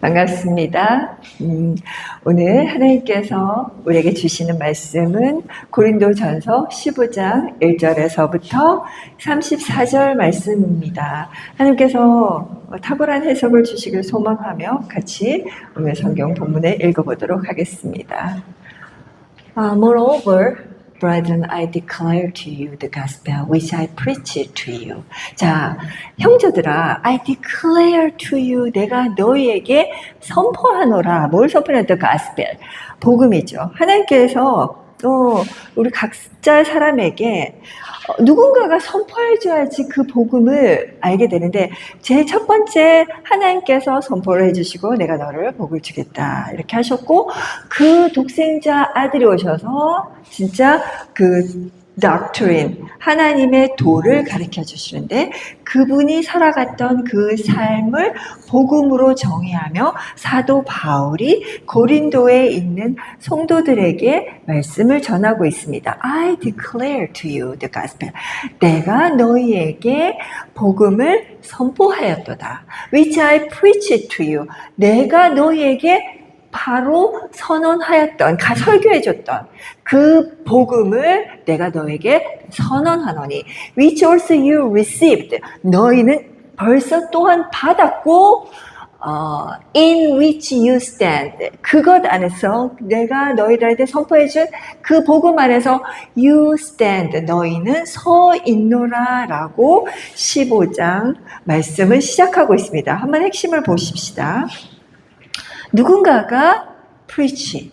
반갑습니다. 오늘 하나님께서 우리에게 주시는 말씀은 고린도전서 15장 1절에서부터 34절 말씀입니다. 하나님께서 탁월한 해석을 주시길 소망하며 같이 오늘 성경 본문을 읽어보도록 하겠습니다. Moreover, brethren, I declare to you the gospel which I preached to you. 자, 형제들아, I declare to you, 내가 너희에게 선포하노라. 뭘 선포하노라? The gospel. 복음이죠. 하나님께서 우리 각자 사람에게 누군가가 선포해줘야지 그 복음을 알게 되는데, 제일 첫 번째 하나님께서 선포를 해주시고 내가 너를 복을 주겠다 이렇게 하셨고, 그 독생자 아들이 오셔서 진짜 그 doctrine, 하나님의 도를 가르쳐 주시는데, 그분이 살아갔던 그 삶을 복음으로 정의하며 사도 바울이 고린도에 있는 성도들에게 말씀을 전하고 있습니다. I declare to you the gospel. 내가 너희에게 복음을 선포하였도다. Which I preached to you. 내가 너희에게 바로 선언하였던, 설교해줬던 그 복음을 내가 너에게 선언하노니, which also you received. 너희는 벌써 또한 받았고, in which you stand. 그것 안에서 내가 너희들한테 선포해준 그 복음 안에서 you stand. 너희는 서 있노라 라고 15장 말씀을 시작하고 있습니다. 한번 핵심을 보십시다. 누군가가 preach,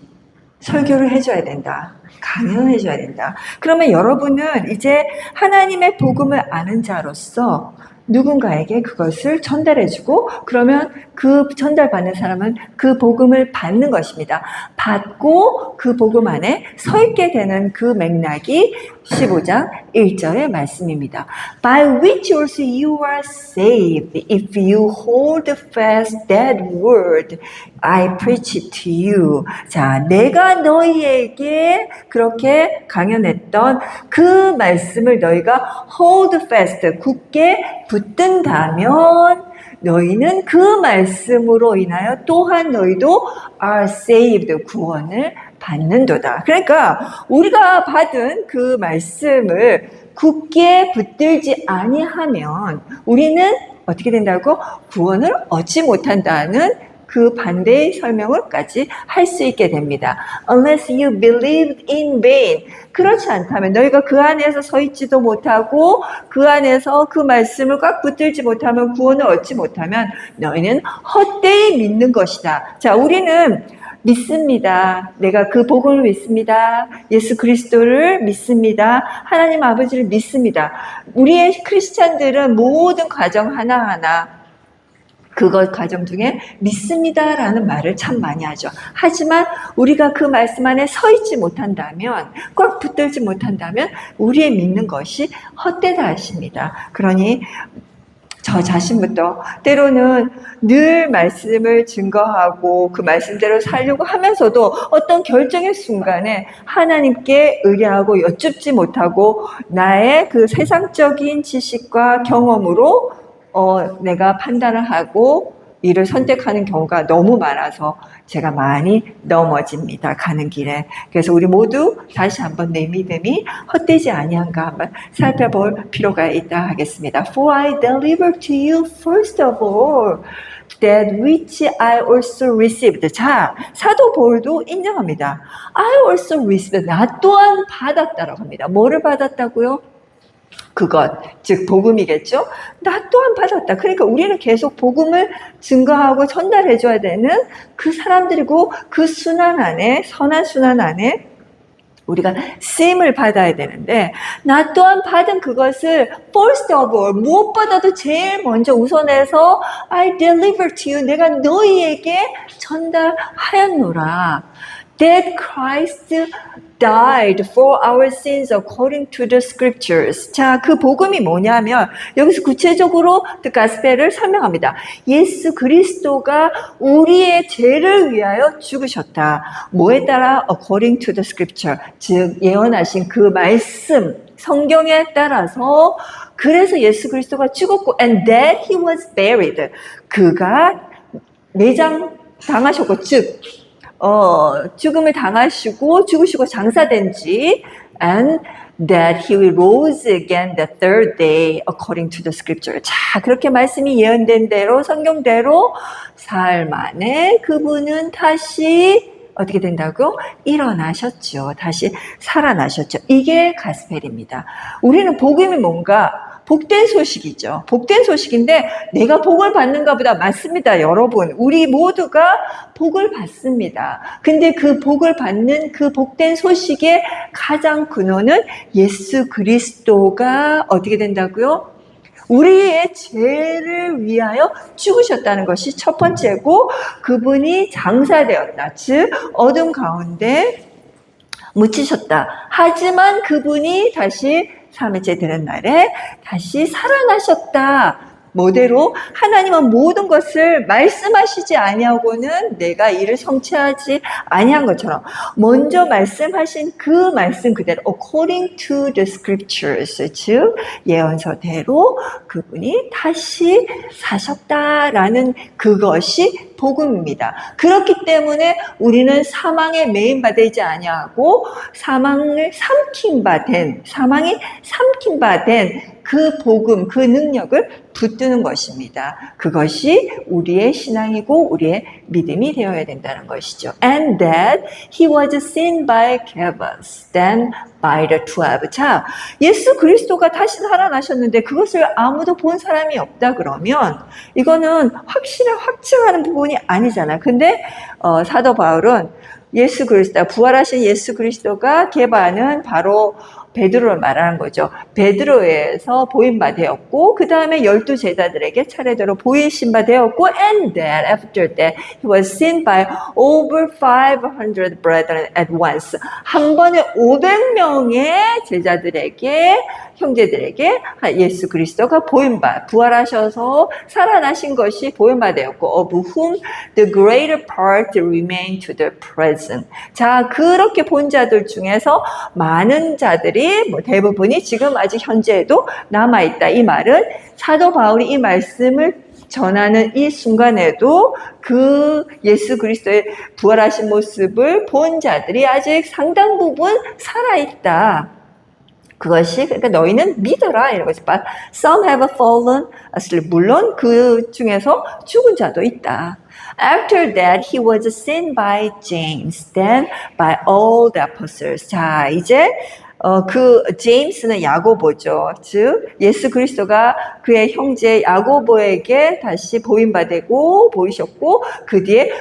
설교를 해줘야 된다. 강연을 해줘야 된다. 그러면 여러분은 이제 하나님의 복음을 아는 자로서 누군가에게 그것을 전달해주고, 그러면 그 전달받는 사람은 그 복음을 받는 것입니다. 받고 그 복음 안에 서 있게 되는 그 맥락이 15장 1절의 말씀입니다. By which also you are saved, if you hold fast that word I preach to you. 자, 내가 너희에게 그렇게 강연했던 그 말씀을 너희가 hold fast, 굳게 붙든다면 너희는 그 말씀으로 인하여 또한 너희도 are saved, 구원을 받는도다. 그러니까 우리가 받은 그 말씀을 굳게 붙들지 아니하면 우리는 어떻게 된다고? 구원을 얻지 못한다는 그 반대의 설명을까지 할 수 있게 됩니다. Unless you believed in vain. 그렇지 않다면, 너희가 그 안에서 서 있지도 못하고 그 안에서 그 말씀을 꽉 붙들지 못하면, 구원을 얻지 못하면 너희는 헛되이 믿는 것이다. 자, 우리는 믿습니다. 내가 그 복음을 믿습니다. 예수 그리스도를 믿습니다. 하나님 아버지를 믿습니다. 우리의 크리스찬들은 모든 과정 하나하나 그것 과정 중에 믿습니다라는 말을 참 많이 하죠. 하지만 우리가 그 말씀 안에 서 있지 못한다면, 꽉 붙들지 못한다면 우리의 믿는 것이 헛되다 하십니다. 그러니 저 자신부터 때로는 늘 말씀을 증거하고 그 말씀대로 살려고 하면서도 어떤 결정의 순간에 하나님께 의뢰하고 여쭙지 못하고 나의 그 세상적인 지식과 경험으로 내가 판단을 하고 이를 선택하는 경우가 너무 많아서 제가 많이 넘어집니다. 가는 길에. 그래서 우리 모두 다시 한번 내 믿음이 헛되지 아니한가 한번 살펴볼 필요가 있다 하겠습니다. For I delivered to you first of all that which I also received. 자, 사도 바울도 인정합니다. I also received. 나 또한 받았다라고 합니다. 뭐를 받았다고요? 그것, 즉 복음이겠죠. 나 또한 받았다. 그러니까 우리는 계속 복음을 증거하고 전달해 줘야 되는 그 사람들이고, 그 순환 안에, 선한 순환 안에 우리가 쓰임을 받아야 되는데, 나 또한 받은 그것을 first of all, 무엇보다도 제일 먼저 우선해서 I deliver to you, 내가 너희에게 전달하였노라. That Christ died for our sins according to the scriptures. 자, 그 복음이 뭐냐면 여기서 구체적으로 the gospel을 설명합니다. 예수 그리스도가 우리의 죄를 위하여 죽으셨다. 뭐에 따라? According to the scripture. 즉 예언하신 그 말씀, 성경에 따라서, 그래서 예수 그리스도가 죽었고 and that he was buried. 그가 매장 당하셨고, 즉, 죽음을 당하시고 죽으시고 장사된 지, and that he rose again the third day according to the scripture. 자, 그렇게 말씀이 예언된 대로, 성경대로 사흘 만에 그분은 다시 어떻게 된다고? 일어나셨죠. 다시 살아나셨죠. 이게 가스펠입니다. 우리는 복음이 뭔가? 복된 소식이죠. 복된 소식인데 내가 복을 받는가 보다. 맞습니다, 여러분. 우리 모두가 복을 받습니다. 근데 그 복을 받는 그 복된 소식의 가장 근원은 예수 그리스도가 어떻게 된다고요? 우리의 죄를 위하여 죽으셨다는 것이 첫 번째고, 그분이 장사되었다. 즉 어둠 가운데 묻히셨다. 하지만 그분이 다시 3일째 되는 날에 다시 살아나셨다. 뭐대로? 하나님은 모든 것을 말씀하시지 아니하고는 내가 이를 성취하지 아니한 것처럼 먼저 말씀하신 그 말씀 그대로 according to the scriptures, 즉 예언서대로 그분이 다시 사셨다라는 그것이 복음입니다. 그렇기 때문에 우리는 사망에 매인받지 아니하고 사망이 삼킨 바 된 그 복음, 그 능력을 붙드는 것입니다. 그것이 우리의 신앙이고 우리의 믿음이 되어야 된다는 것이죠. And that he was seen by Cephas, then by the 12. 자, 예수 그리스도가 다시 살아나셨는데 그것을 아무도 본 사람이 없다 그러면 이거는 확증하는 부분이 아니잖아. 근데 사도 바울은 예수 그리스도, 부활하신 예수 그리스도가 개바는 바로 베드로를 말하는 거죠. 베드로에서 보임바 되었고, 그 다음에 12 제자들에게 차례대로 보이신 바 되었고, and that after that he was seen by over 500 brethren at once. 한 번에 500명의 제자들에게, 형제들에게 예수 그리스도가 보임바, 부활하셔서 살아나신 것이 보임바 되었고, of whom the greater part remain to the present. 자, 그렇게 본 자들 중에서 많은 자들이 대부분이 지금 아직 현재에도 남아있다. 이 말은 사도 바울이 이 말씀을 전하는 이 순간에도 그 예수 그리스도의 부활하신 모습을 본 자들이 아직 상당 부분 살아있다. 그것이, 그러니까 너희는 믿어라 이런 것이. But some have fallen asleep. 물론 그 중에서 죽은 자도 있다. After that, he was seen by James, then by all the apostles. 자, 이제 그 제임스는 야고보죠. 즉 예수 그리스도가 그의 형제 야고보에게 다시 보이셨고 그 뒤에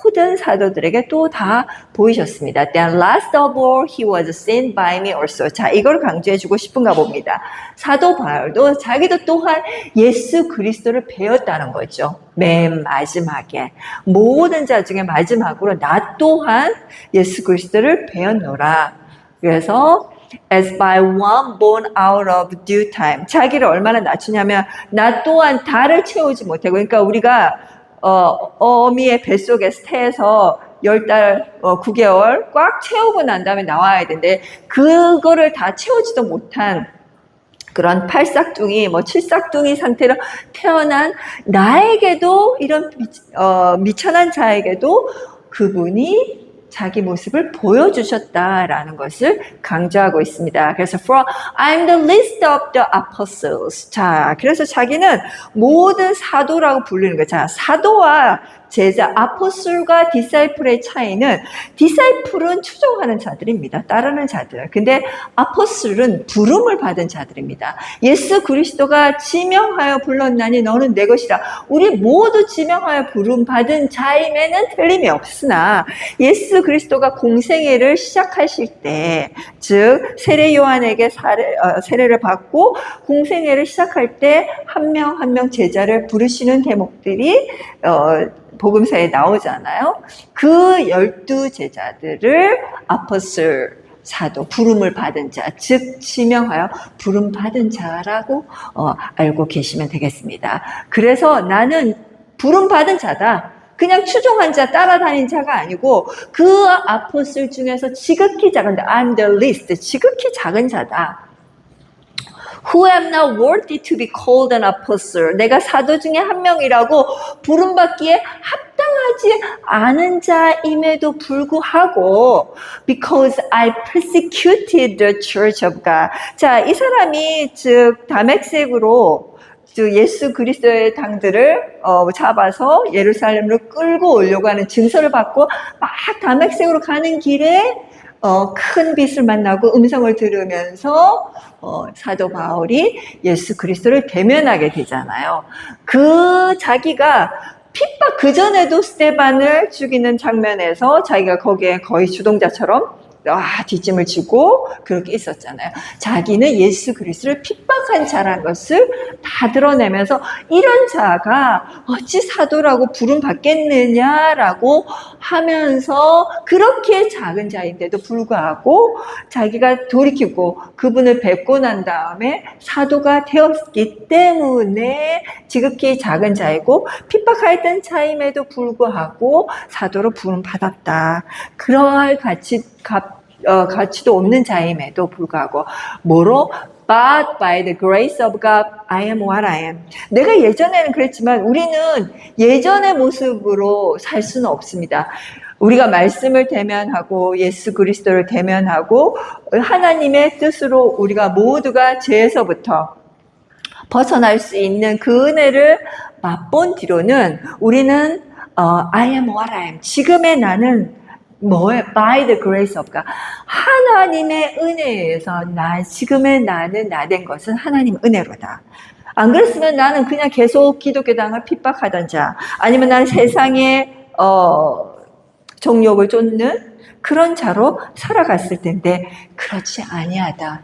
모든 사도들에게 또 다 보이셨습니다. Then last of all, he was seen by me also. 자, 이걸 강조해주고 싶은가 봅니다. 사도 바울도 자기도 또한 예수 그리스도를 배웠다는 거죠. 맨 마지막에 모든 자 중에 마지막으로 나 또한 예수 그리스도를 배웠노라. 그래서 as by one born out of due time. 자기를 얼마나 낮추냐면 나 또한 달을 채우지 못하고, 그러니까 우리가 어미의 뱃속에서 태에서 10달 9개월 꽉 채우고 난 다음에 나와야 되는데 그거를 다 채우지도 못한 그런 팔싹둥이, 칠싹둥이 상태로 태어난 나에게도, 이런 미천한 자에게도 그분이 자기 모습을 보여주셨다라는 것을 강조하고 있습니다. 그래서 for I'm the least of the apostles. 자, 그래서 자기는 모든 사도라고 부르는 거예요. 자, 사도와 제자, 아포슬과 디사이플의 차이는, 디사이플은 추종하는 자들입니다. 따르는 자들. 근데 아포슬은 부름을 받은 자들입니다. 예수 그리스도가 지명하여 불렀나니 너는 내 것이라. 우리 모두 지명하여 부름 받은 자임에는 틀림이 없으나 예수 그리스도가 공생애를 시작하실 때, 즉 세례 요한에게 세례를 받고 공생애를 시작할 때 한 명 한 명 제자를 부르시는 대목들이 복음서에 나오잖아요. 그 12 제자들을 아포슬, 사도, 부름을 받은 자, 즉 지명하여 부름 받은 자라고 알고 계시면 되겠습니다. 그래서 나는 부름 받은 자다. 그냥 추종한 자, 따라다닌 자가 아니고 그 아포슬 중에서 지극히 작은 자, I'm the least, 지극히 작은 자다. Who am not worthy to be called an apostle. 내가 사도 중에 한 명이라고 부름받기에 합당하지 않은 자임에도 불구하고 because I persecuted the church of God. 자, 이 사람이 즉 다메섹으로 예수 그리스도의 당들을 잡아서 예루살렘으로 끌고 오려고 하는 증서를 받고 막 다메섹으로 가는 길에 큰 빛을 만나고 음성을 들으면서 사도 바울이 예수 그리스도를 대면하게 되잖아요. 그 자기가 핍박 그전에도 스데반을 죽이는 장면에서 자기가 거기에 거의 주동자처럼 뒷짐을 지고 그렇게 있었잖아요. 자기는 예수 그리스도를 핍박한 자라는 것을 다 드러내면서 이런 자가 어찌 사도라고 부름 받겠느냐라고 하면서 그렇게 작은 자인데도 불구하고 자기가 돌이키고 그분을 뵙고 난 다음에 사도가 되었기 때문에 지극히 작은 자이고 핍박하였던 자임에도 불구하고 사도로 부름 받았다. 그러할 가치도 없는 자임에도 불구하고 뭐로? But by the grace of God, I am what I am. 내가 예전에는 그랬지만 우리는 예전의 모습으로 살 수는 없습니다. 우리가 말씀을 대면하고 예수 그리스도를 대면하고 하나님의 뜻으로 우리가 모두가 죄에서부터 벗어날 수 있는 그 은혜를 맛본 뒤로는 우리는 I am what I am. 지금의 나는 뭐예요? By the grace of God. 하나님의 은혜에서 지금의 나는 나 된 것은 하나님 은혜로다. 안 그랬으면 나는 그냥 계속 기독교 당을 핍박하던 자, 아니면 나는 세상의 정욕을 쫓는 그런 자로 살아갔을 텐데 그렇지 아니하다.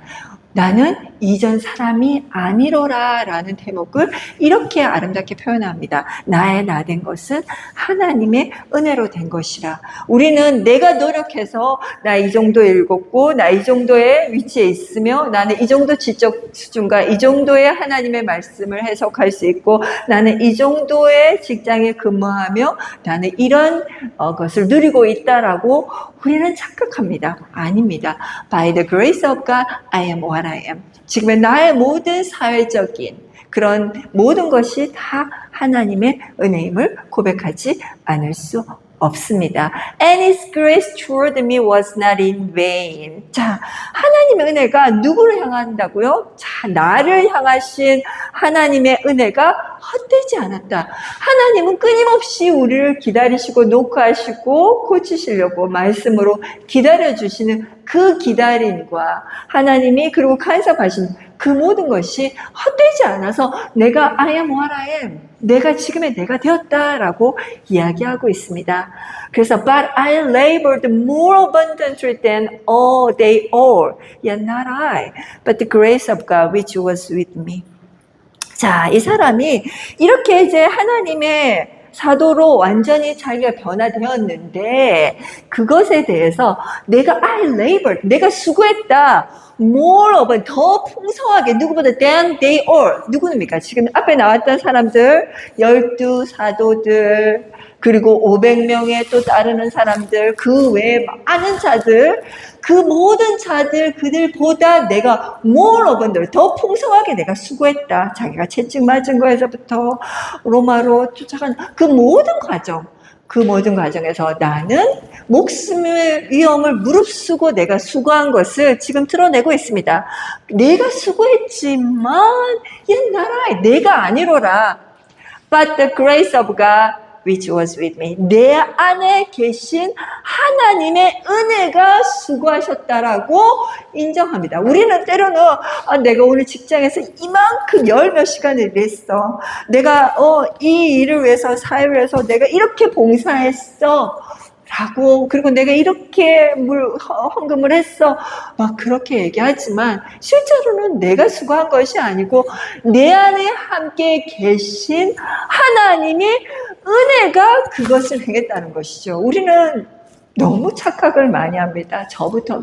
나는 이전 사람이 아니로라 라는 대목을 이렇게 아름답게 표현합니다. 나의 나 된 것은 하나님의 은혜로 된 것이라. 우리는 내가 노력해서 나 이 정도 읽었고 나 이 정도의 위치에 있으며 나는 이 정도 지적 수준과 이 정도의 하나님의 말씀을 해석할 수 있고 나는 이 정도의 직장에 근무하며 나는 이런 것을 누리고 있다라고 우리는 착각합니다. 아닙니다. By the grace of God, I am what I am. 지금의 나의 모든 사회적인 그런 모든 것이 다 하나님의 은혜임을 고백하지 않을 수 없습니다. And His grace toward me was not in vain. 자, 하나님의 은혜가 누구를 향한다고요? 자, 나를 향하신 하나님의 은혜가 헛되지 않았다. 하나님은 끊임없이 우리를 기다리시고 녹화하시고 고치시려고 말씀으로 기다려주시는 그 기다림과 하나님이 그리고 간섭하신 그 모든 것이 헛되지 않아서 내가 I am what I am. 내가 지금의 내가 되었다라고 이야기하고 있습니다. 그래서 But I labored more abundantly than all they all. Yet not I, but the grace of God which was with me. 자, 이 사람이 이렇게 이제 하나님의 사도로 완전히 자기가 변화되었는데 그것에 대해서 내가 I labored, 내가 수고했다. more of, 더 풍성하게 누구보다 than they all. 누구입니까? 지금 앞에 나왔던 사람들 12 사도들 그리고 500명의 또 따르는 사람들 그 외에 많은 자들 그 모든 자들 그들보다 내가 more of, 더 풍성하게 내가 수고했다. 자기가 채찍 맞은 거에서부터 로마로 쫓아간 그 모든 과정 그 모든 과정에서 나는 목숨의 위험을 무릅쓰고 내가 수고한 것을 지금 드러내고 있습니다. 내가 수고했지만 옛날에 내가 아니로라. But the grace of God which was with me. 내 안에 계신 하나님의 은혜가 수고하셨다라고 인정합니다. 우리는 때로는 내가 오늘 직장에서 이만큼 열 몇 시간을 일했어. 내가 이 일을 위해서 사회를 위해서 내가 이렇게 봉사했어. 라고 그리고 내가 이렇게 헌금을 했어 막 그렇게 얘기하지만 실제로는 내가 수고한 것이 아니고 내 안에 함께 계신 하나님의 은혜가 그것을 행했다는 것이죠. 우리는 너무 착각을 많이 합니다. 저부터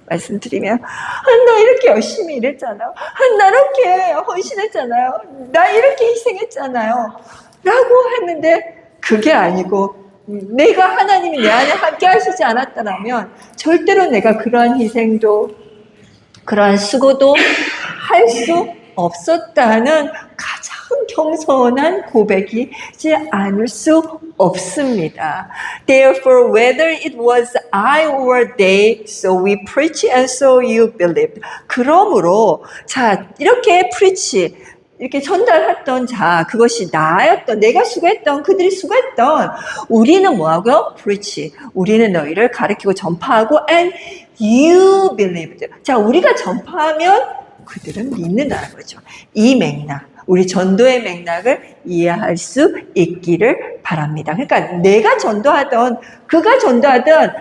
말씀드리면 나 이렇게 열심히 일했잖아요. 나 이렇게 헌신했잖아요. 나 이렇게 희생했잖아요. 라고 했는데 그게 아니고 내가 하나님이 내 안에 함께 하시지 않았다면 절대로 내가 그러한 희생도 그러한 수고도 할 수 없었다는 가장 겸손한 고백이지 않을 수 없습니다. Therefore, whether it was I or they, so we preach and so you believed. 그러므로 자 이렇게 preach 이렇게 전달했던 자 그것이 나였던 내가 수고했던 그들이 수고했던 우리는 뭐하고요? preach 우리는 너희를 가르치고 전파하고 and you believed. 자 우리가 전파하면 그들은 믿는다는 거죠. 이 맥락, 우리 전도의 맥락을 이해할 수 있기를 바랍니다. 그러니까 내가 전도하던, 그가 전도하던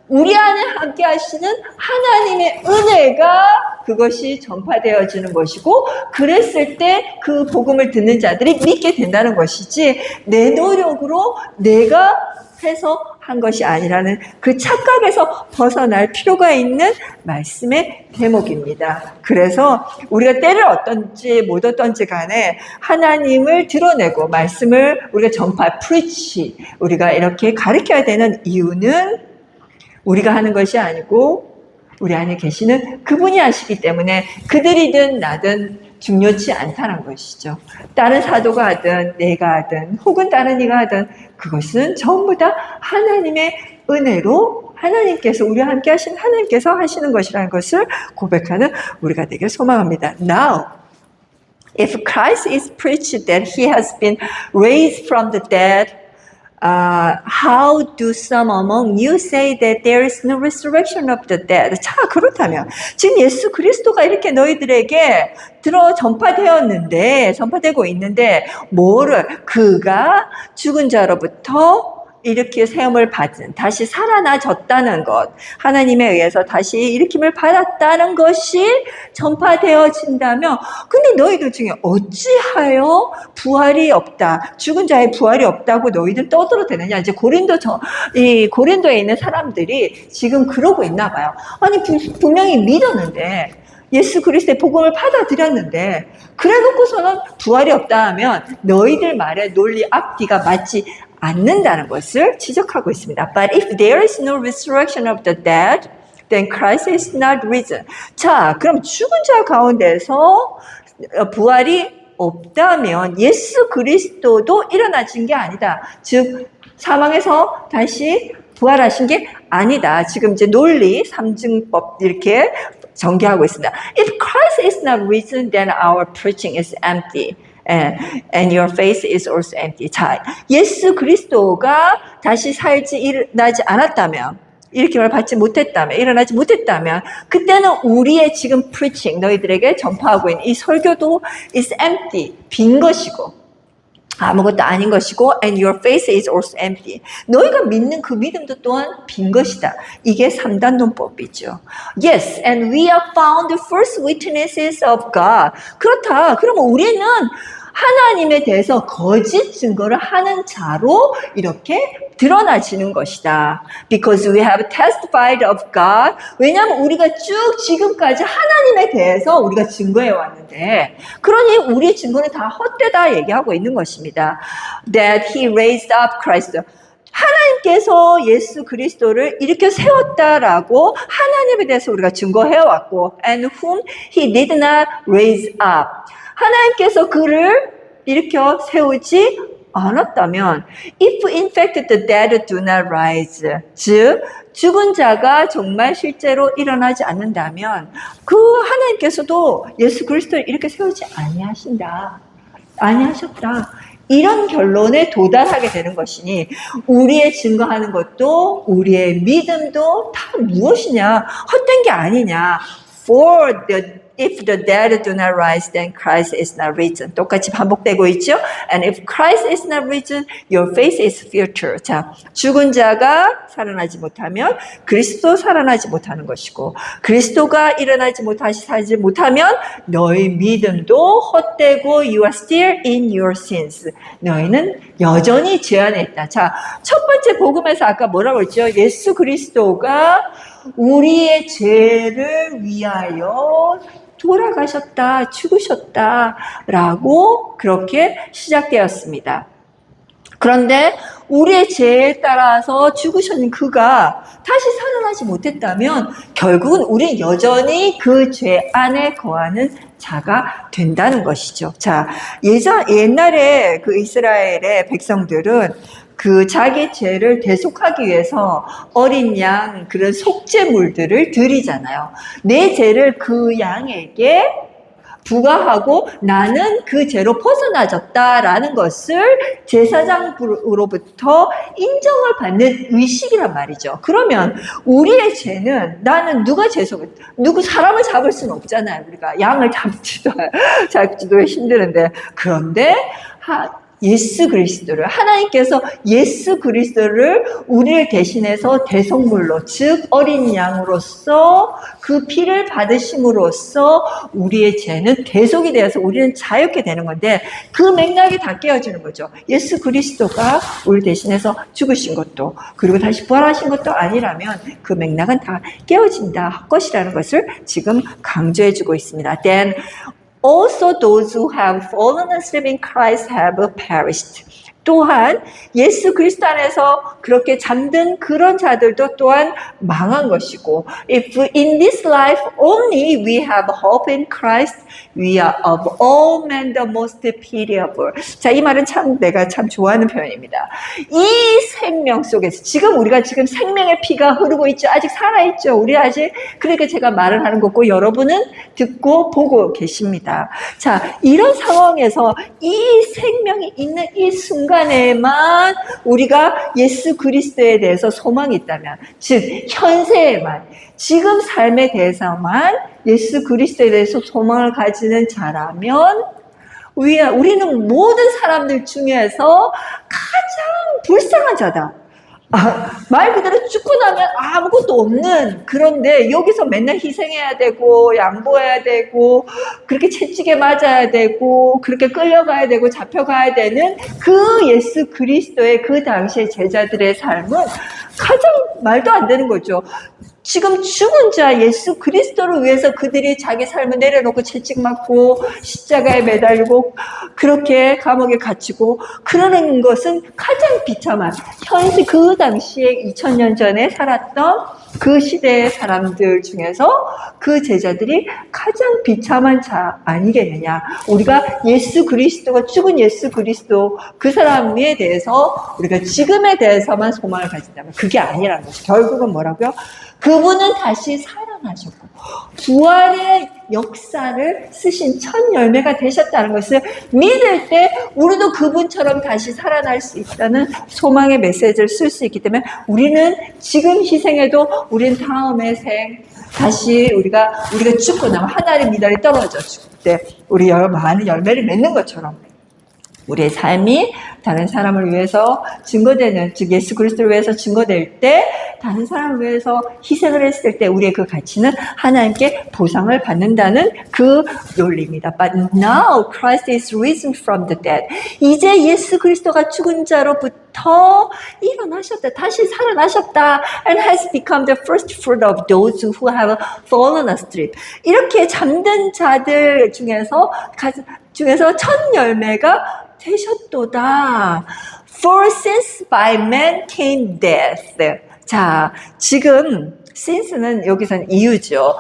우리 안에 함께 하시는 하나님의 은혜가 그것이 전파되어지는 것이고 그랬을 때 그 복음을 듣는 자들이 믿게 된다는 것이지 내 노력으로 내가 해서 한 것이 아니라는 그 착각에서 벗어날 필요가 있는 말씀의 대목입니다. 그래서 우리가 때를 얻던지 못 얻던지 간에 하나님을 드러내고 말씀을 우리가 전파, preach, 우리가 이렇게 가르쳐야 되는 이유는 우리가 하는 것이 아니고 우리 안에 계시는 그분이 하시기 때문에 그들이든 나든 중요치 않다는 것이죠. 다른 사도가 하든 내가 하든 혹은 다른 이가 하든 그것은 전부 다 하나님의 은혜로 하나님께서 우리와 함께 하신 하나님께서 하시는 것이라는 것을 고백하는 우리가 되길 소망합니다. Now, if Christ is preached that he has been raised from the dead, how do some among you say that there is no resurrection of the dead? 자, 그렇다면 지금 예수 그리스도가 이렇게 너희들에게 전파되고 있는데 뭐를 그가 죽은 자로부터 이렇게 세움을 받은 다시 살아나졌다는 것 하나님에 의해서 다시 일으킴을 받았다는 것이 전파되어진다면 근데 너희들 중에 어찌하여 부활이 없다 죽은 자의 부활이 없다고 너희들 떠들어대느냐 이제 고린도에 있는 사람들이 지금 그러고 있나 봐요. 아니 분명히 믿었는데 예수 그리스도의 복음을 받아들였는데 그래놓고서는 부활이 없다 하면 너희들 말에 논리 앞뒤가 맞지 않는다는 것을 지적하고 있습니다. But if there is no resurrection of the dead, then Christ is not risen. 자, 그럼 죽은 자 가운데서 부활이 없다면 예수 그리스도도 일어나신 게 아니다. 즉 사망에서 다시 부활하신 게 아니다. 지금 이제 논리, 삼증법 이렇게 전개하고 있습니다. If Christ is not risen, then our preaching is empty. And your faith is also empty. 자, 예수 그리스도가 다시 일어나지 않았다면, 일으킴을 받지 못했다면, 일어나지 못했다면, 그때는 우리의 지금 preaching, 너희들에게 전파하고 있는 이 설교도 is empty, 빈 것이고, 아무것도 아닌 것이고, and your faith is also empty. 너희가 믿는 그 믿음도 또한 빈 것이다. 이게 3단 논법이죠. Yes, and we are found the first witnesses of God. 그렇다. 그러면 우리는 하나님에 대해서 거짓 증거를 하는 자로 이렇게 드러나지는 것이다. Because we have testified of God. 왜냐하면 우리가 쭉 지금까지 하나님에 대해서 우리가 증거해 왔는데 그러니 우리의 증거는 다 헛되다 얘기하고 있는 것입니다. That he raised up Christ. 하나님께서 예수 그리스도를 일으켜 세웠다라고 하나님에 대해서 우리가 증거해왔고 and whom he did not raise up. 하나님께서 그를 일으켜 세우지 않았다면 if in fact the dead do not rise 즉 죽은 자가 정말 실제로 일어나지 않는다면 그 하나님께서도 예수 그리스도를 이렇게 세우지 아니하셨다. 이런 결론에 도달하게 되는 것이니 우리의 증거하는 것도 우리의 믿음도 다 무엇이냐 헛된 게 아니냐. If the dead do not rise, then Christ is not risen. 똑같이 반복되고 있죠. And if Christ is not risen, your faith is futile. 자, 죽은 자가 살아나지 못하면 그리스도 살아나지 못하는 것이고 그리스도가 일어나지 살지 못하면 너희 믿음도 헛되고 you are still in your sins. 너희는 여전히 죄 안에 있다. 자, 첫 번째 복음에서 아까 뭐라고 했죠? 예수 그리스도가 우리의 죄를 위하여 돌아가셨다, 죽으셨다 라고 그렇게 시작되었습니다. 그런데 우리의 죄에 따라서 죽으신 그가 다시 살아나지 못했다면 결국은 우리는 여전히 그 죄 안에 거하는 자가 된다는 것이죠. 자, 옛날에 그 이스라엘의 백성들은 그 자기 죄를 대속하기 위해서 어린 양 그런 속죄물들을 드리잖아요. 내 죄를 그 양에게 부과하고 나는 그 죄로 벗어나졌다라는 것을 제사장으로부터 인정을 받는 의식이란 말이죠. 그러면 우리의 죄는 나는 누구 사람을 잡을 수는 없잖아요. 우리가 양을 잡지도 힘드는데 그런데 예수 그리스도를 하나님께서 예수 그리스도를 우리를 대신해서 대속물로 즉 어린 양으로서 그 피를 받으심으로써 우리의 죄는 대속이 되어서 우리는 자유케 되는 건데 그 맥락이 다 깨어지는 거죠. 예수 그리스도가 우리 대신해서 죽으신 것도 그리고 다시 부활하신 것도 아니라면 그 맥락은 다 깨어진다 할 것이라는 것을 지금 강조해주고 있습니다. Then also those who have fallen asleep in Christ have perished. 또한 예수 그리스도 안에서 그렇게 잠든 그런 자들도 또한 망한 것이고 If in this life only we have hope in Christ, we are of all men the most pitiable. 자, 이 말은 내가 참 좋아하는 표현입니다. 이 생명 속에서 우리가 지금 생명의 피가 흐르고 있죠. 아직 살아있죠. 우리 아직 그러니까 제가 말을 하는 거고 여러분은 듣고 보고 계십니다. 자, 이런 상황에서 이 생명이 있는 이 순간에만 우리가 예수 그리스도에 대해서 소망이 있다면 즉 현세에만 지금 삶에 대해서만 예수 그리스도에 대해서 소망을 가지는 자라면 우리는 모든 사람들 중에서 가장 불쌍한 자다. 말 그대로 죽고 나면 아무것도 없는 그런데 여기서 맨날 희생해야 되고 양보해야 되고 그렇게 채찍에 맞아야 되고 그렇게 끌려가야 되고 잡혀가야 되는 그 예수 그리스도의 그 당시의 제자들의 삶은 가장 말도 안 되는 거죠. 지금 죽은 자 예수 그리스도를 위해서 그들이 자기 삶을 내려놓고 채찍 맞고 십자가에 매달리고 그렇게 감옥에 갇히고 그러는 것은 가장 비참한 현실 그 당시에 2000년 전에 살았던 그 시대의 사람들 중에서 그 제자들이 가장 비참한 자 아니겠느냐. 우리가 예수 그리스도가 죽은 예수 그리스도 그 사람에 대해서 우리가 지금에 대해서만 소망을 가진다면 그게 아니라는 거죠. 결국은 뭐라고요? 그분은 다시 살아나셨고 부활의 역사를 쓰신 첫 열매가 되셨다는 것을 믿을 때 우리도 그분처럼 다시 살아날 수 있다는 소망의 메시지를 쓸 수 있기 때문에 우리는 지금 희생해도 우리는 다음의 생 다시 우리가 죽고 나면 하나님 미달이 떨어져 죽을 때 우리 많은 열매를 맺는 것처럼 우리의 삶이 다른 사람을 위해서 증거되는 즉 예수 그리스도를 위해서 증거될 때 다른 사람을 위해서 희생을 했을 때 우리의 그 가치는 하나님께 보상을 받는다는 그 논리입니다. But now Christ is risen from the dead. 이제 예수 그리스도가 죽은 자로부터 일어나셨다. 다시 살아나셨다. And has become the first fruit of those who have fallen asleep. 이렇게 잠든 자들 중에서 첫 열매가 되셨도다. For since by man came death. 자, 지금 since는 여기서는 이유죠.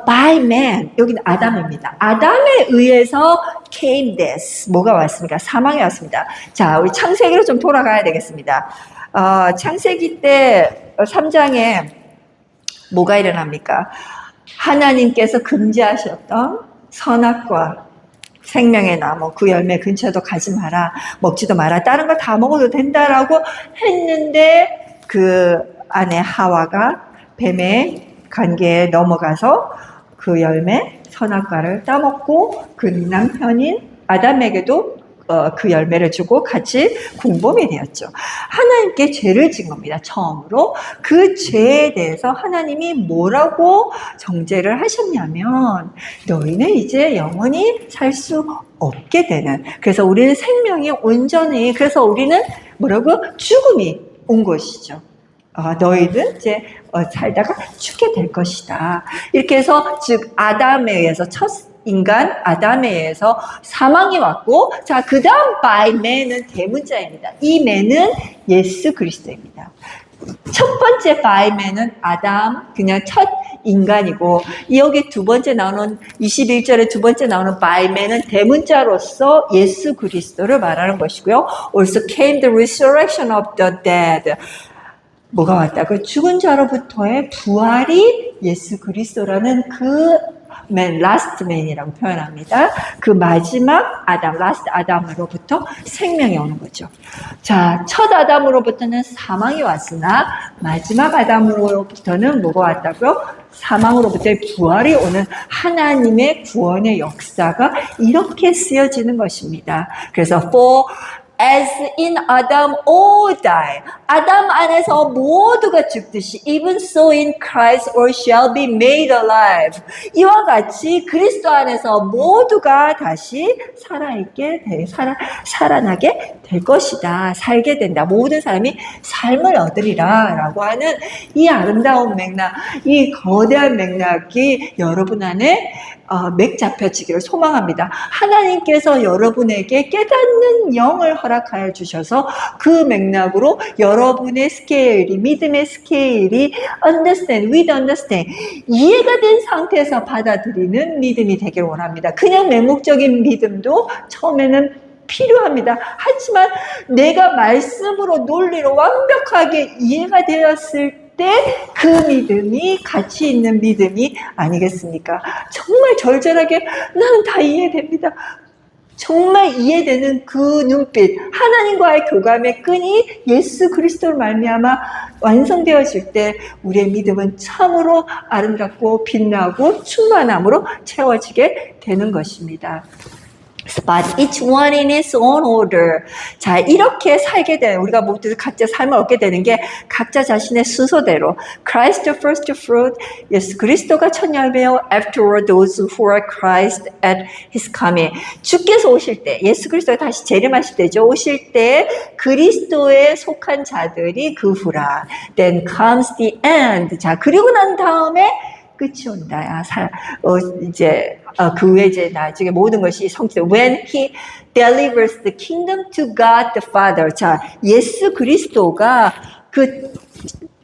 By man, 여기는 아담입니다. 아담에 의해서 came death. 뭐가 왔습니까? 사망이 왔습니다. 자, 우리 창세기로 좀 돌아가야 되겠습니다. 창세기 때 3장에 뭐가 일어납니까? 하나님께서 금지하셨던 선악과 생명의 나무 그 열매 근처도 가지 마라 먹지도 마라 다른 거 다 먹어도 된다라고 했는데 그 아내 하와가 뱀의 관계에 넘어가서 그 열매 선악과를 따먹고 그 남편인 아담에게도 그 열매를 주고 같이 공범이 되었죠. 하나님께 죄를 진 겁니다. 처음으로 그 죄에 대해서 하나님이 뭐라고 정죄를 하셨냐면 너희는 이제 영원히 살 수 없게 되는 그래서 우리는 생명이 온전히 그래서 우리는 뭐라고 죽음이 온 것이죠. 너희는 이제 살다가 죽게 될 것이다. 이렇게 해서 즉 아담에 의해서 첫 인간 아담에 의해서 사망이 왔고 자 그다음 by man은 대문자입니다. 이 man은 예수 그리스도입니다. 첫 번째 byman은 아담, 그냥 첫 인간이고, 여기 두 번째 나오는 21절에 두 번째 나오는 byman은 대문자로서 예수 그리스도를 말하는 것이고요. Also came the resurrection of the dead. 뭐가 왔다고? 죽은 자로부터의 부활이 예수 그리스도라는 last man이라고 표현합니다. 그 마지막 아담, last 아담으로부터 생명이 오는 거죠. 자, 첫 아담으로부터는 사망이 왔으나 마지막 아담으로부터는 뭐가 왔다고요? 사망으로부터의 부활이 오는 하나님의 구원의 역사가 이렇게 쓰여지는 것입니다. 그래서 for as in Adam all die. 아담 안에서 모두가 죽듯이 even so in Christ all shall be made alive. 이와 같이 그리스도 안에서 모두가 다시 살아나게 될 것이다. 살게 된다. 모든 사람이 삶을 얻으리라 라고 하는 이 아름다운 맥락, 이 거대한 맥락이 여러분 안에 맥 잡혀지기를 소망합니다. 하나님께서 여러분에게 깨닫는 영을 허락하여 주셔서 그 맥락으로 여러분의 스케일이, 믿음의 스케일이 with understand, 이해가 된 상태에서 받아들이는 믿음이 되길 원합니다. 그냥 맹목적인 믿음도 처음에는 필요합니다. 하지만 내가 말씀으로 논리로 완벽하게 이해가 되었을 때 그 믿음이 가치 있는 믿음이 아니겠습니까? 정말 절절하게 나는 다 이해됩니다. 정말 이해되는 그 눈빛, 하나님과의 교감의 끈이 예수 그리스도로 말미암아 완성되어질 때 우리의 믿음은 참으로 아름답고 빛나고 충만함으로 채워지게 되는 것입니다. But each one in its own order. 자, 이렇게 살게 되는, 우리가 모두 각자 삶을 얻게 되는 게 각자 자신의 순서대로 Christ the first fruit, 예수 그리스도가 첫 열매요. Afterward those who are Christ at His coming. 주께서 오실 때, 예수 그리스도가 다시 재림하실 때죠. 오실 때 그리스도에 속한 자들이 그 후라. Then comes the end. 자, 그리고 난 다음에 끝이 온다. 그 후에 이제 나중에 모든 것이 성취돼. When he delivers the kingdom to God the Father. 자, 예수 그리스도가 그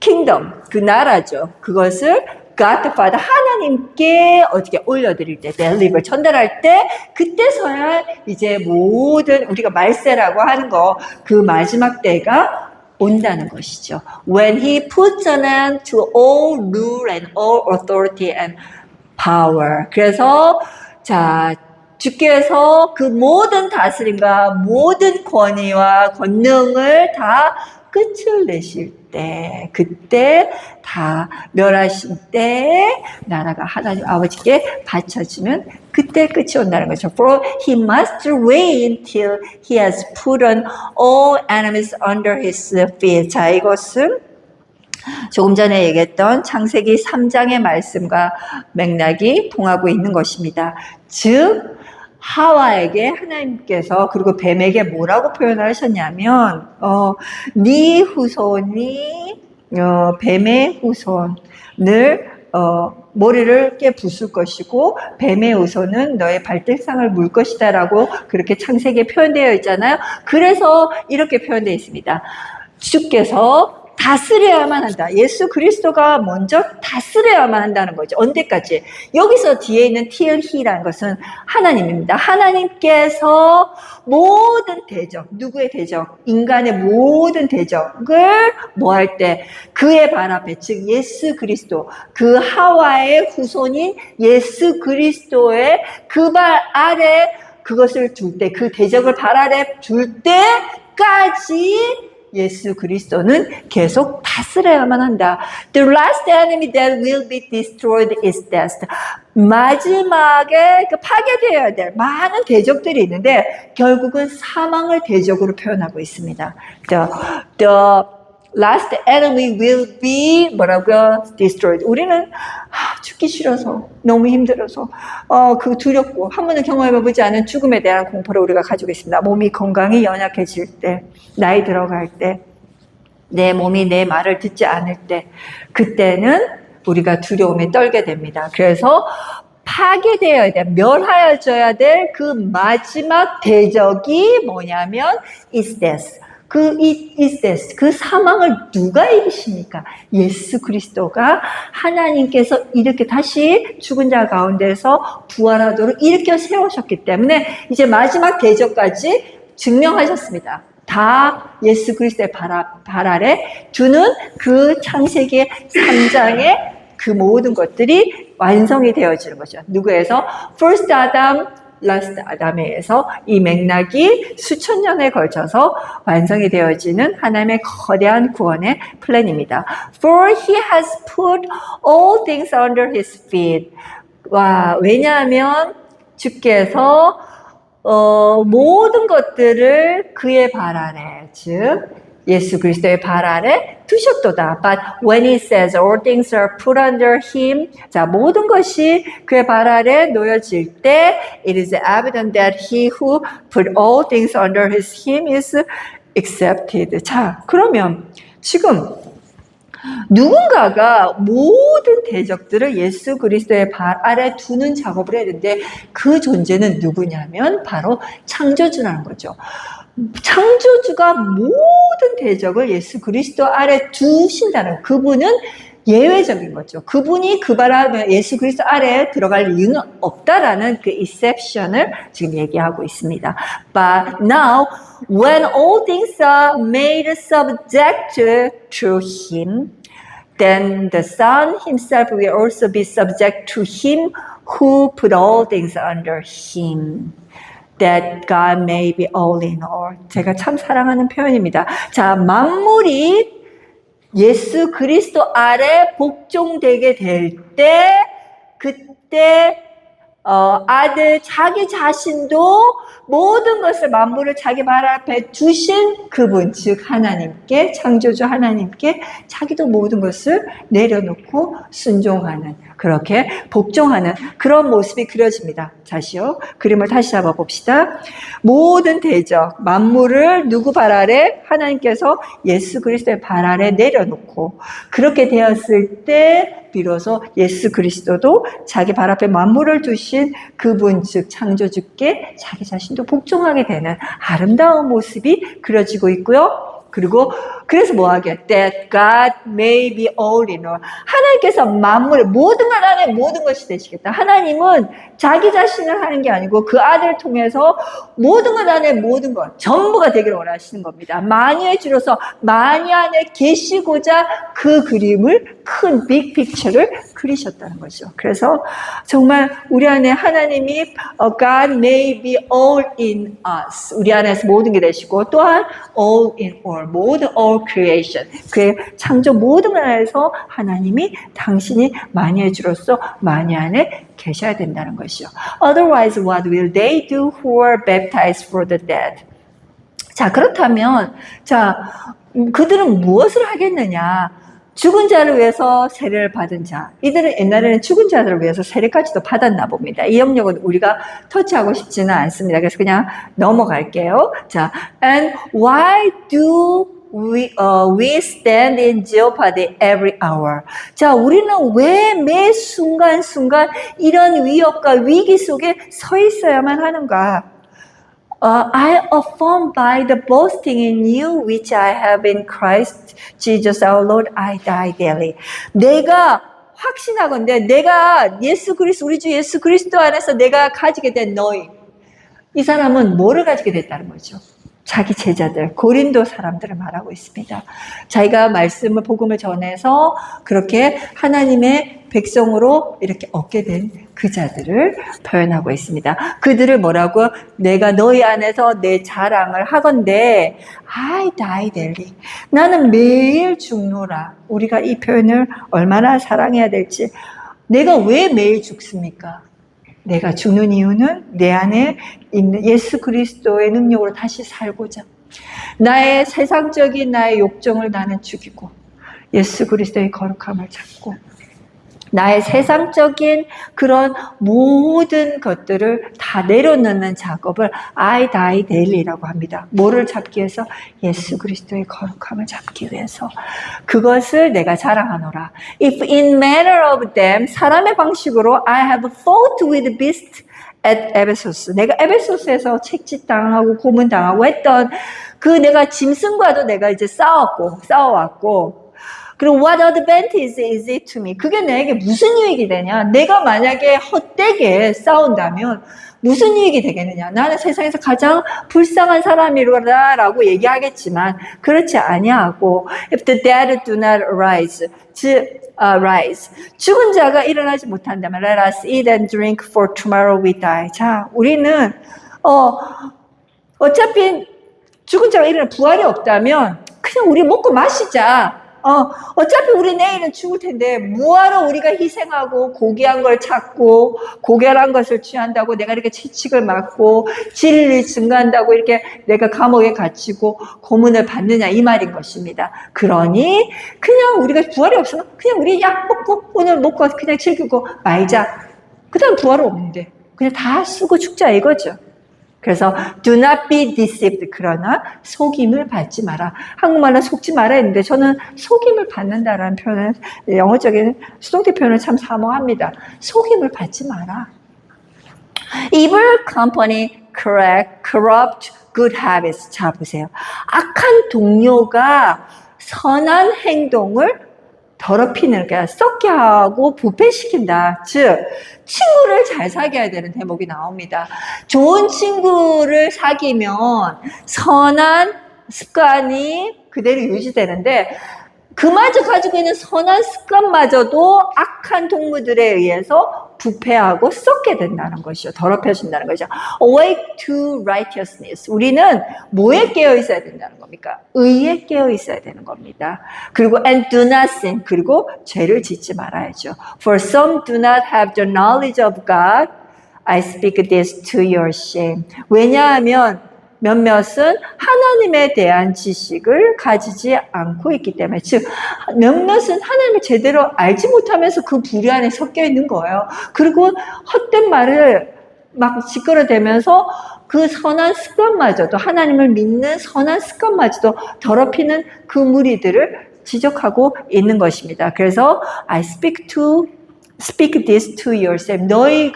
kingdom, 그 나라죠. 그것을 God the Father, 하나님께 어떻게 올려드릴 때, deliver, 전달할 때, 그때서야 이제 모든 우리가 말세라고 하는 거, 그 마지막 때가 온다는 것이죠. When he puts an end to all rule and all authority and power. 그래서 자, 주께서 그 모든 다스림과 모든 권위와 권능을 다 끝을 내실 때, 그때 다 멸하신 때 나라가 하나님 아버지께 바쳐지면 그때 끝이 온다는 거죠. For he must reign till he has put on all enemies under his feet. 자, 이것은 조금 전에 얘기했던 창세기 3장의 말씀과 맥락이 통하고 있는 것입니다. 즉 하와에게 하나님께서 그리고 뱀에게 뭐라고 표현을 하셨냐면 네 후손이 뱀의 후손을 머리를 깨부술 것이고 뱀의 후손은 너의 발등상을 물 것이다 라고 그렇게 창세기에 표현되어 있잖아요. 그래서 이렇게 표현되어 있습니다. 주께서 다스려야만 한다. 예수 그리스도가 먼저 다스려야만 한다는 거죠. 언제까지? 여기서 뒤에 있는 till he라는 것은 하나님입니다. 하나님께서 모든 대적, 누구의 대적? 인간의 모든 대적을 뭐 할 때? 그의 발 앞에, 즉 예수 그리스도, 그 하와의 후손인 예수 그리스도의 그 발 아래 그것을 둘 때, 그 대적을 발 아래 둘 때까지 예수 그리스도는 계속 다스려야만 한다. The last enemy that will be destroyed is death. 마지막에 파괴되어야 될 많은 대적들이 있는데 결국은 사망을 대적으로 표현하고 있습니다. The last enemy will be 뭐라고요? destroyed. 우리는 죽기 싫어서 너무 힘들어서 그 두렵고 한 번도 경험해보지 않은 죽음에 대한 공포를 우리가 가지고 있습니다. 몸이 건강이 연약해질 때, 나이 들어갈 때, 내 몸이 내 말을 듣지 않을 때, 그때는 우리가 두려움에 떨게 됩니다. 그래서 파괴되어야 돼, 멸하여져야 될 그 마지막 대적이 뭐냐면 is death. 그 it is this, 그 사망을 누가 이기십니까? 예수 그리스도가 하나님께서 이렇게 다시 죽은 자 가운데서 부활하도록 일으켜 세우셨기 때문에 이제 마지막 대적까지 증명하셨습니다. 다 예수 그리스도의 발 아래 두는 그 창세기 3장의 그 모든 것들이 완성이 되어지는 거죠. 누구에서? First Adam, Last Adam에서 이 맥락이 수천 년에 걸쳐서 완성이 되어지는 하나님의 거대한 구원의 플랜입니다. For he has put all things under his feet. 와, 왜냐하면 주께서 모든 것들을 그의 발 아래, 즉 예수 그리스도의 발 아래 두셨도다. But when he says all things are put under him, 자, 모든 것이 그의 발 아래 놓여질 때 it is evident that he who put all things under his him is accepted. 자, 그러면 지금 누군가가 모든 대적들을 예수 그리스도의 발 아래 두는 작업을 했는데 그 존재는 누구냐면 바로 창조주라는 거죠. 창조주가 모든 대적을 예수 그리스도 아래 두신다는 그분은 예외적인 거죠. 그분이 그 바람에 예수 그리스도 아래에 들어갈 이유는 없다라는 그 exception을 지금 얘기하고 있습니다. But now, when all things are made subject to him, then the Son himself will also be subject to him who put all things under him. That God may be all in all. 제가 참 사랑하는 표현입니다. 자, 만물이 예수 그리스도 아래 복종되게 될 때, 그때 아들 자기 자신도 모든 것을 만물을 자기 발 앞에 두신 그분, 즉 하나님께, 창조주 하나님께 자기도 모든 것을 내려놓고 순종하는, 그렇게 복종하는 그런 모습이 그려집니다. 다시요. 그림을 다시 잡아 봅시다. 모든 대적, 만물을 누구 발 아래? 하나님께서 예수 그리스도의 발 아래 내려놓고 그렇게 되었을 때 비로소 예수 그리스도도 자기 발 앞에 만물을 두신 그분, 즉 창조주께 자기 자신도 복종하게 되는 아름다운 모습이 그려지고 있고요. 그리고 그래서 뭐하게? That God may be all in all. 하나님께서 만물, 모든 것 안에 모든 것이 되시겠다. 하나님은 자기 자신을 하는 게 아니고 그 아들을 통해서 모든 것 안에 모든 것, 전부가 되기를 원하시는 겁니다. 만유의 주로서 만유 안에 계시고자 그 그림을, 큰 빅 픽처를 그리셨다는 거죠. 그래서 정말 우리 안에 하나님이 God may be all in us. 우리 안에서 모든 게 되시고 또한 all in all. 모든 all creation, 그의 창조 모든 안에서 하나님이 당신이 만유의 주로서 만유 안에 계셔야 된다는 것이요. Otherwise, what will they do who are baptized for the dead? 자, 그렇다면, 자, 그들은 무엇을 하겠느냐? 죽은 자를 위해서 세례를 받은 자. 이들은 옛날에는 죽은 자들을 위해서 세례까지도 받았나 봅니다. 이 영역은 우리가 터치하고 싶지는 않습니다. 그래서 그냥 넘어갈게요. 자, and why do we stand in jeopardy every hour? 자, 우리는 왜 매 순간순간 이런 위협과 위기 속에 서 있어야만 하는가? I affirm by the boasting in you which I have in Christ Jesus our Lord, I die daily. 내가 확신하건대 내가 예수 그리스도, 우리 주 예수 그리스도 안에서 내가 가지게 된 너희, 이 사람은 뭐를 가지게 됐다는 거죠? 자기 제자들, 고린도 사람들을 말하고 있습니다. 자기가 말씀을, 복음을 전해서 그렇게 하나님의 백성으로 이렇게 얻게 된 그 자들을 표현하고 있습니다. 그들을 뭐라고? 내가 너희 안에서 내 자랑을 하건대 I die daily. 나는 매일 죽노라. 우리가 이 표현을 얼마나 사랑해야 될지. 내가 왜 매일 죽습니까? 내가 죽는 이유는 내 안에 있는 예수 그리스도의 능력으로 다시 살고자, 나의 세상적인 나의 욕정을 나는 죽이고 예수 그리스도의 거룩함을 잡고 나의 세상적인 그런 모든 것들을 다 내려놓는 작업을 I die daily라고 합니다. 뭐를 잡기 위해서? 예수 그리스도의 거룩함을 잡기 위해서. 그것을 내가 자랑하노라. If in manner of them, 사람의 방식으로 I have fought with beasts at 에베소스. 내가 에베소스에서 책짓당하고 고문당하고 했던 그 내가 짐승과도 내가 이제 싸워왔고, 그리고 what advantage is it to me? 그게 내게 무슨 유익이 되냐? 내가 만약에 헛되게 싸운다면 무슨 유익이 되겠느냐? 나는 세상에서 가장 불쌍한 사람이라고 얘기하겠지만 그렇지 아니하고 if the dead do not rise, rise. 죽은 자가 일어나지 못한다면 let us eat and drink for tomorrow we die. 자, 우리는 어차피 죽은 자가 일어나 부활이 없다면 그냥 우리 먹고 마시자. 어차피 우리 내일은 죽을 텐데 뭐하러 우리가 희생하고 고귀한 걸 찾고 고결한 것을 취한다고 내가 이렇게 채찍을 맞고 진리 증가한다고 이렇게 내가 감옥에 갇히고 고문을 받느냐 이 말인 것입니다. 그러니 그냥 우리가 부활이 없으면 그냥 우리 약 먹고 오늘 먹고 그냥 즐기고 말자. 그 다음 부활은 없는데 그냥 다 쓰고 죽자 이거죠. 그래서 do not be deceived. 그러나 속임을 받지 마라. 한국말은 속지 마라 했는데 저는 속임을 받는다라는 표현을 영어적인 수동태 표현을 참 사모합니다. 속임을 받지 마라. Evil company corrupt good habits. 자 보세요. 악한 동료가 선한 행동을 더럽히는, 그러니까 썩게 하고 부패시킨다. 즉 친구를 잘 사귀어야 되는 대목이 나옵니다. 좋은 친구를 사귀면 선한 습관이 그대로 유지되는데 그마저 가지고 있는 선한 습관마저도 악한 동무들에 의해서 부패하고 썩게 된다는 것이죠. 더럽혀진다는 거죠. Awake to righteousness. 우리는 뭐에 깨어 있어야 된다는 겁니까? 의에 깨어 있어야 되는 겁니다. 그리고 and do not sin. 그리고 죄를 짓지 말아야죠. For some do not have the knowledge of God. I speak this to your shame. 왜냐하면 몇몇은 하나님에 대한 지식을 가지지 않고 있기 때문에, 즉 몇몇은 하나님을 제대로 알지 못하면서 그 불의 안에 섞여 있는 거예요. 그리고 헛된 말을 막 짓거려대면서 그 선한 습관마저도, 하나님을 믿는 선한 습관마저도 더럽히는 그 무리들을 지적하고 있는 것입니다. 그래서 I speak this to yourself. 너희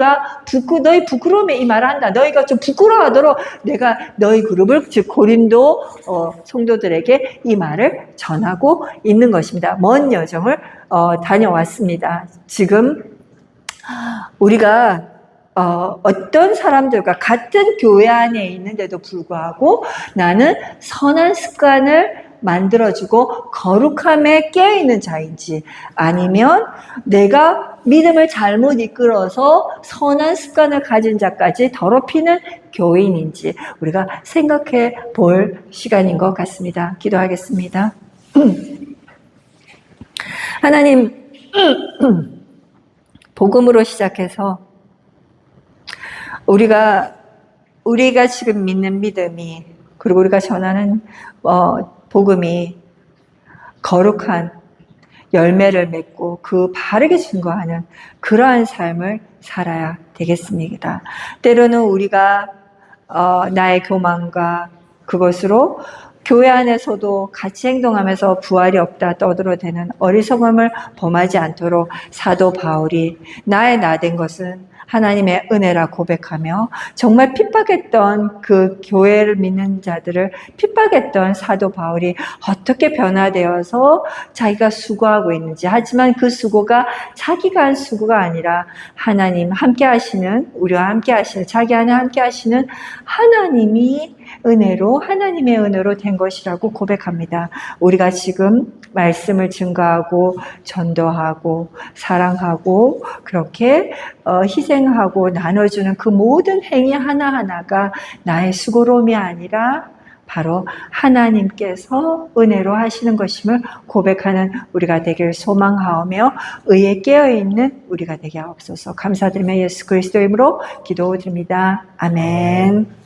부끄러움에 이 말을 한다. 너희가 좀 부끄러워하도록 내가 너희 그룹을, 즉 고린도 성도들에게 이 말을 전하고 있는 것입니다. 먼 여정을 다녀왔습니다. 지금 우리가 어떤 사람들과 같은 교회 안에 있는데도 불구하고 나는 선한 습관을 만들어주고 거룩함에 깨어있는 자인지, 아니면 내가 믿음을 잘못 이끌어서 선한 습관을 가진 자까지 더럽히는 교인인지 우리가 생각해 볼 시간인 것 같습니다. 기도하겠습니다. 하나님, 복음으로 시작해서 우리가 지금 믿는 믿음이, 그리고 우리가 전하는 복음이 거룩한 열매를 맺고 그 바르게 증거하는 그러한 삶을 살아야 되겠습니다. 때로는 우리가 나의 교만과 그것으로 교회 안에서도 같이 행동하면서 부활이 없다 떠들어대는 어리석음을 범하지 않도록 사도 바울이 나의 나된 것은 하나님의 은혜라 고백하며 정말 핍박했던 그 교회를 믿는 자들을 핍박했던 사도 바울이 어떻게 변화되어서 자기가 수고하고 있는지, 하지만 그 수고가 자기가 한 수고가 아니라 하나님 함께 하시는, 우리와 함께 하시는, 자기 안에 함께 하시는 하나님의 은혜로 된 것이라고 고백합니다. 우리가 지금 말씀을 증거하고 전도하고 사랑하고 그렇게 희생하고 나눠주는 그 모든 행위 하나하나가 나의 수고로움이 아니라 바로 하나님께서 은혜로 하시는 것임을 고백하는 우리가 되길 소망하오며 의에 깨어있는 우리가 되게 하옵소서. 감사드리며 예수 그리스도의 이름으로 기도드립니다. 아멘.